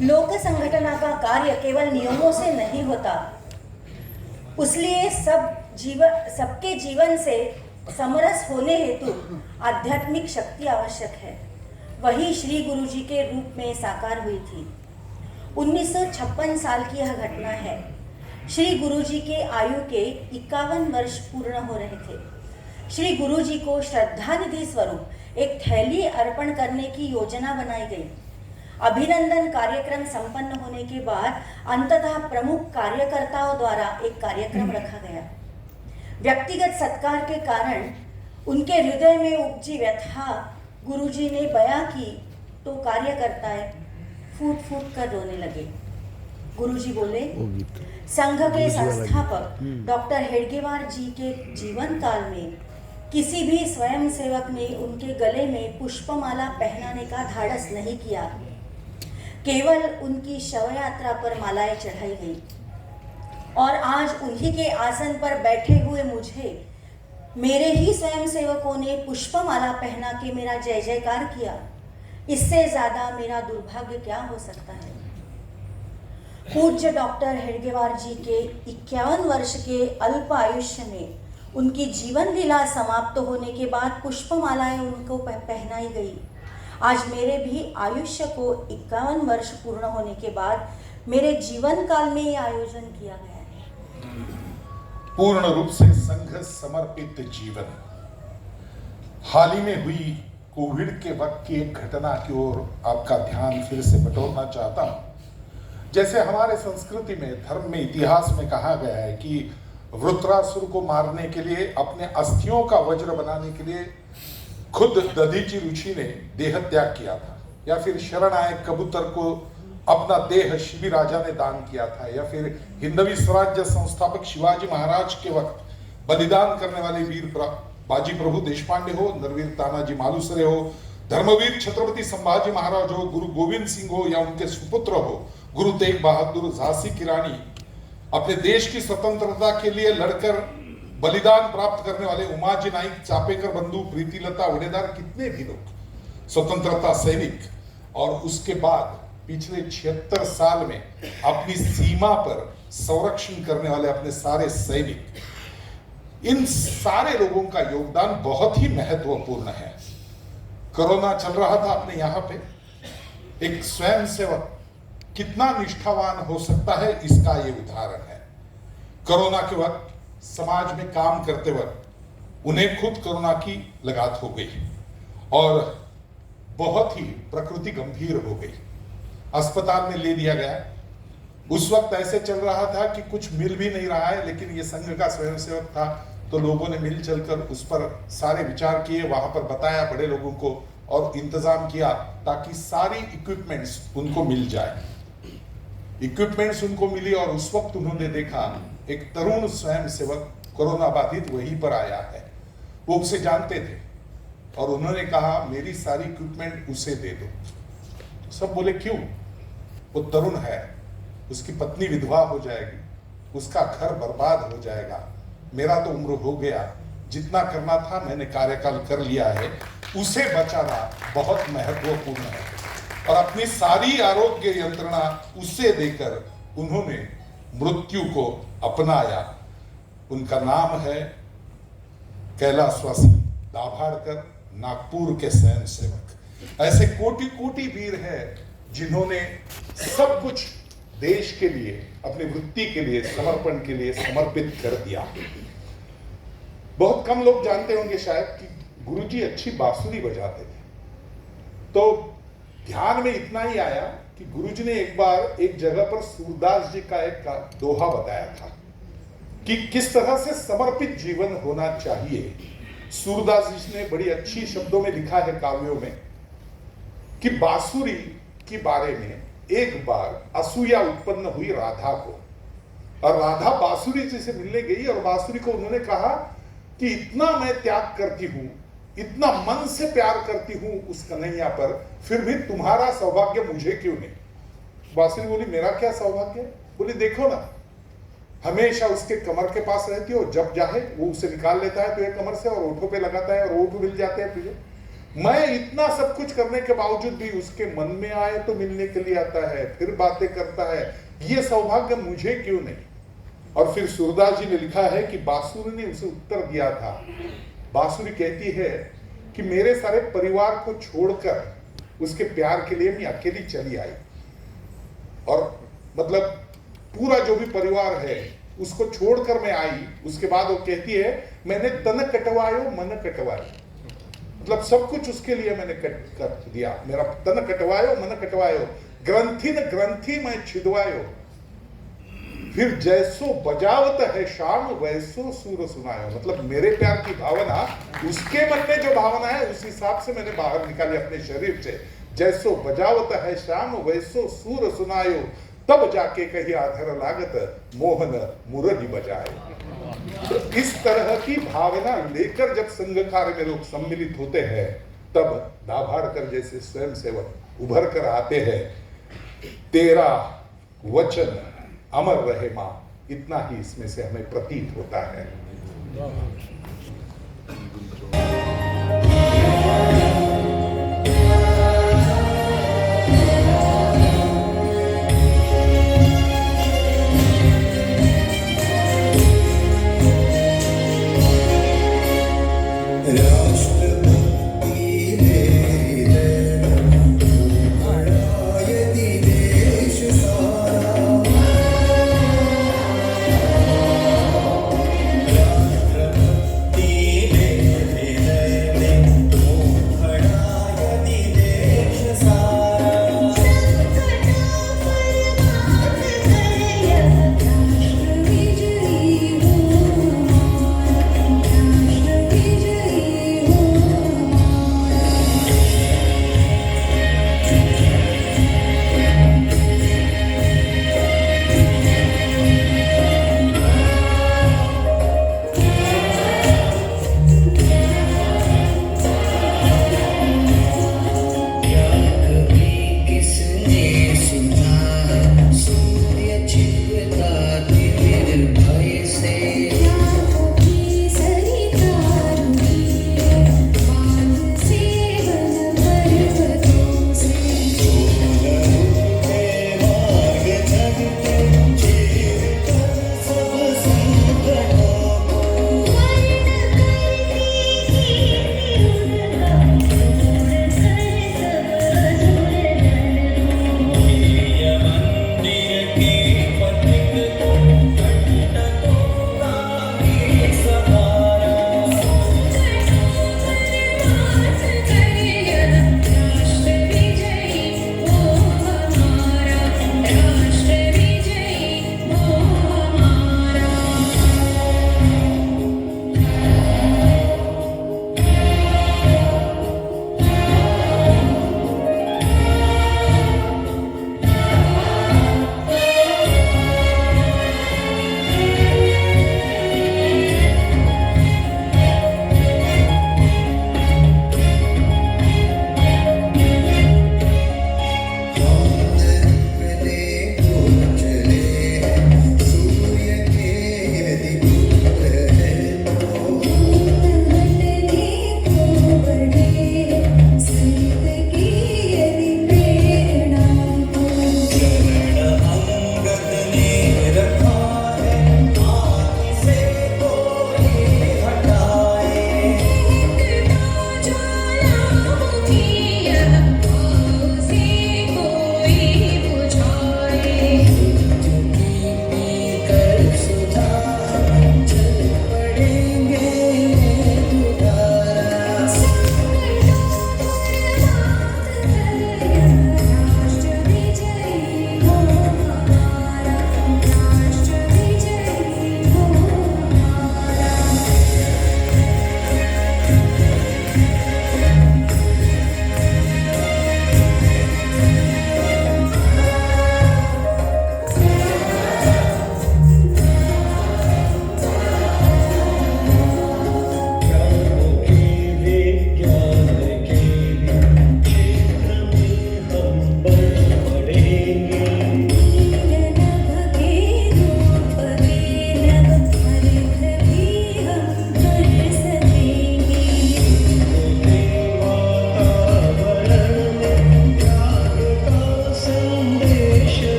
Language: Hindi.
लोक संगठना का कार्य केवल नियमों से नहीं होता, उसलिए सबके जीवन से समरस होने हेतु आध्यात्मिक शक्ति आवश्यक है। वही श्री गुरु जी के रूप में साकार हुई थी। 1956 साल की यह घटना है। श्री गुरु जी के आयु के 51 वर्ष पूर्ण हो रहे थे। श्री गुरु जी को श्रद्धानिधि स्वरूप एक थैली अर्पण करने की योजना बनाई गई। अभिनंदन कार्यक्रम संपन्न होने के बाद अंततः प्रमुख कार्यकर्ताओं द्वारा एक कार्यक्रम रखा गया। व्यक्तिगत सत्कार के कारण उनके हृदय में उपजी व्यथा गुरुजी ने बयां की तो कार्यकर्ताएं फूट फूट कर रोने लगे। गुरुजी बोले, संघ के संस्थापक डॉक्टर हेडगेवार जी के जीवन काल में किसी भी स्वयं सेवक ने उनके गले में पुष्पमाला पहनाने का धाड़स नहीं किया। केवल उनकी शव यात्रा पर मालाएं चढ़ाई गई और आज उन्हीं के आसन पर बैठे हुए मुझे मेरे ही स्वयं सेवकों ने पुष्पमाला पहना के मेरा जय जयकार किया। इससे ज्यादा मेरा दुर्भाग्य क्या हो सकता है। पूज्य डॉक्टर हेडगेवार जी के 51 वर्ष के अल्प आयुष्य में उनकी जीवन लीला समाप्त होने के बाद पुष्पमालाएं उनको पहनाई गई। आज मेरे भी आयुष्य को 51 वर्ष पूर्ण होने के बाद मेरे जीवन काल में ये आयोजन किया गया है। पूर्ण रूप से संघ समर्पित जीवन। हाल ही में हुई कोविड के वक्त की एक घटना की ओर आपका ध्यान फिर से बटोरना चाहता हूं। जैसे हमारे संस्कृति में, धर्म में, इतिहास में कहा गया है कि वृत्रासुर को मारने के लिए, अपने अस्थियों का वज्र बनाने के लिए खुद दधीचि ऋषि ने देह त्याग किया था, या फिर शरण आए कबूतर को अपना देह शिबी राजा ने दान किया था, या फिर हिंदवी स्वराज्य संस्थापक शिवाजी महाराज के वक्त बलिदान करने वाले वीर बाजी प्रभु देशपांडे हो, नरवीर तानाजी मालुसरे हो, धर्मवीर छत्रपति संभाजी महाराज हो, गुरु गोविंद सिंह हो, या उनके सुपुत्र हो गुरु तेग बहादुर, झांसी की रानी, अपने देश की स्वतंत्रता के लिए लड़कर बलिदान प्राप्त करने वाले उमाजी नाइक, चापेकर बंधु, प्रीतिलता वडेदार, कितने भी लोग स्वतंत्रता सैनिक, और उसके बाद पिछले 76 साल में अपनी सीमा पर संरक्षण करने वाले अपने सारे सैनिक, इन सारे लोगों का योगदान बहुत ही महत्वपूर्ण है। कोरोना चल रहा था अपने यहाँ पे, एक स्वयं सेवक कितना निष्ठावान हो सकता है, इसका ये उदाहरण है। कोरोना के वक्त समाज में काम करते वक्त उन्हें खुद कोरोना की लगात हो गई और बहुत ही प्रकृति गंभीर हो गई। अस्पताल में ले दिया गया। उस वक्त ऐसे चल रहा था कि कुछ मिल भी नहीं रहा है, लेकिन ये संघ का स्वयंसेवक था तो लोगों ने मिल चलकर उस पर सारे विचार किए, वहां पर बताया बड़े लोगों को और इंतजाम किया ताकि सारी इक्विपमेंट्स उनको मिल जाए। इक्विपमेंट्स उनको मिली और उस वक्त उन्होंने देखा एक तरुण स्वयं सेवक कोरोना बाधित वहीं पर आया है। वो उसे जानते थे और उन्होंने कहा मेरी सारी इक्विपमेंट उसे दे दो। सब बोले क्यों? वो तरुण है, उसकी पत्नी विधवा हो जाएगी, उसका घर बर्बाद हो जाएगा, मेरा तो उम्र हो गया, जितना करना था मैंने कार्यकाल कर लिया है, उसे बचाना बहुत महत्वपूर्ण है। और अपनी सारी आरोग्य यंत्रणा उसे देकर उन्होंने मृत्यु को अपनाया। उनका नाम है कैलाशवासी दाभाड़कर, नागपुर के स्वयं सेवक। ऐसे कोटि कोटि वीर हैं जिन्होंने सब कुछ देश के लिए, अपनी वृत्ति के लिए, समर्पण के लिए समर्पित कर दिया। बहुत कम लोग जानते होंगे शायद कि गुरुजी अच्छी बांसुरी बजाते थे। तो ध्यान में इतना ही आया कि गुरुजी ने एक बार एक जगह पर सूरदास जी का एक दोहा बताया था कि किस तरह से समर्पित जीवन होना चाहिए। सूरदास जी ने बड़ी अच्छी शब्दों में लिखा है काव्यों में कि बांसुरी के बारे में एक बार असूया उत्पन्न हुई राधा को, और राधा बांसुरी जी से मिलने गई और बांसुरी को उन्होंने कहा कि इतना मैं त्याग करती हूं, इतना मन से प्यार करती हूं उस कन्हैया पर, फिर भी तुम्हारा सौभाग्य मुझे क्यों नहीं? बांसुरी बोली मेरा क्या सौभाग्य? बोली देखो ना, हमेशा उसके कमर के पास रहती हो, जब चाहे वो उसे निकाल लेता है तुझे कमर से और ओठों पे लगाता है और ओठ मिल जाते हैं तुझे। मैं इतना सब कुछ करने के बावजूद भी उसके मन में आए तो मिलने के लिए आता है, फिर बातें करता है, ये सौभाग्य मुझे क्यों नहीं। और फिर सूरदास जी ने लिखा है कि बांसुरी ने उसे उत्तर दिया था। बांसुरी कहती है कि मेरे सारे परिवार को छोड़कर उसके प्यार के लिए मैं अकेली चली आई, और मतलब पूरा जो भी परिवार है उसको छोड़कर मैं आई। उसके बाद वो कहती है मैंने तन कटवायो मन कटवायो, मतलब सब कुछ उसके लिए मैंने कर दिया। मेरा तन कटवायो मन कटवायो, ग्रंथि न ग्रंथि मैं छिदवायो, फिर जैसो बजावत है शाम वैसो सूर सुनायो। मतलब मेरे प्यार की भावना, उसके मन में जो भावना है उस हिसाब से मैंने बाहर निकाली अपने शरीर से। जैसो बजावत है शाम वैसो सूर सुनायो, तब जाके कही आधर लागत मोहन मुरली बजाए। तो इस तरह की भावना लेकर जब संघ कार्य में लोग सम्मिलित होते हैं, तब दाभाड़कर जैसे स्वयं सेवक उभर कर आते हैं। तेरा वचन अमर रहे मां, इतना ही इसमें से हमें प्रतीत होता है।